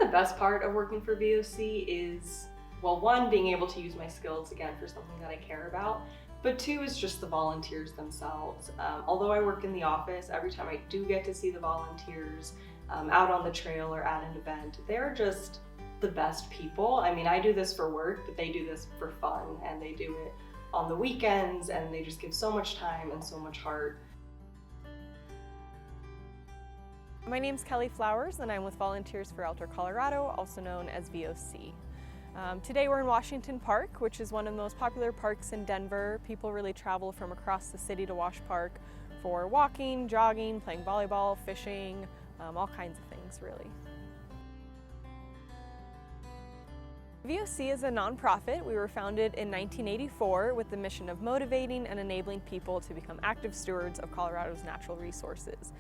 the best part of working for VOC is, well, one, being able to use my skills again for something that I care about, but two is just the volunteers themselves. Although I work in the office, every time I do get to see the volunteers out on the trail or at an event, they're just the best people. I mean, I do this for work, but they do this for fun, and they do it on the weekends, and they just give so much time and so much heart. My name's Kelly Flowers, and I'm with Volunteers for Outdoor Colorado, also known as VOC. Today we're in Washington Park, which is one of the most popular parks in Denver. People really travel from across the city to Wash Park for walking, jogging, playing volleyball, fishing, all kinds of things really. VOC is a nonprofit. We were founded in 1984 with the mission of motivating and enabling people to become active stewards of Colorado's natural resources.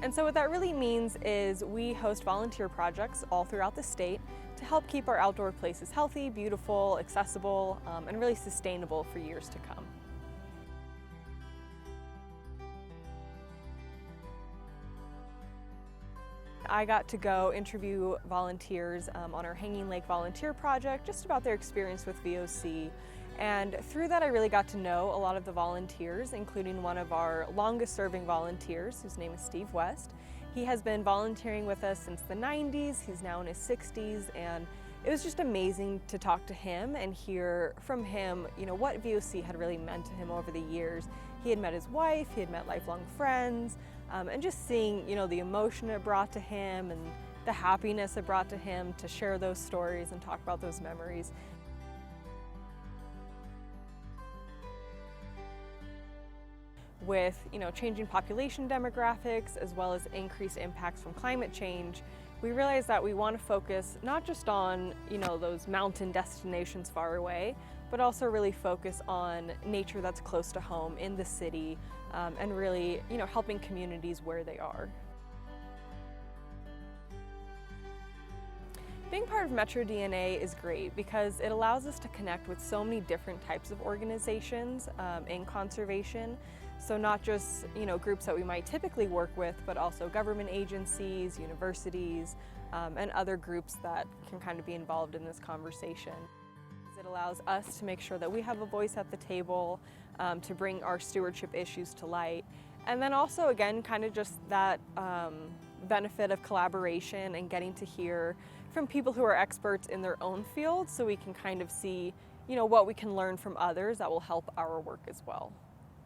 And so what that really means is we host volunteer projects all throughout the state to help keep our outdoor places healthy, beautiful, accessible, and really sustainable for years to come. I got to go interview volunteers on our Hanging Lake Volunteer Project, just about their experience with VOC. And through that I really got to know a lot of the volunteers, including one of our longest serving volunteers, whose name is Steve West. He has been volunteering with us since the 90s, he's now in his 60s, and it was just amazing to talk to him and hear from him, what VOC had really meant to him over the years. He had met his wife, he had met lifelong friends, and just seeing, the emotion it brought to him and the happiness it brought to him to share those stories and talk about those memories. With changing population demographics as well as increased impacts from climate change, we realized that we want to focus not just on those mountain destinations far away, but also really focus on nature that's close to home in the city, and really helping communities where they are. Being part of MetroDNA is great because it allows us to connect with so many different types of organizations in conservation. So not just groups that we might typically work with, but also government agencies, universities, and other groups that can kind of be involved in this conversation. It allows us to make sure that we have a voice at the table, to bring our stewardship issues to light. And then also, again, kind of just that benefit of collaboration and getting to hear from people who are experts in their own field, so we can kind of see what we can learn from others that will help our work as well.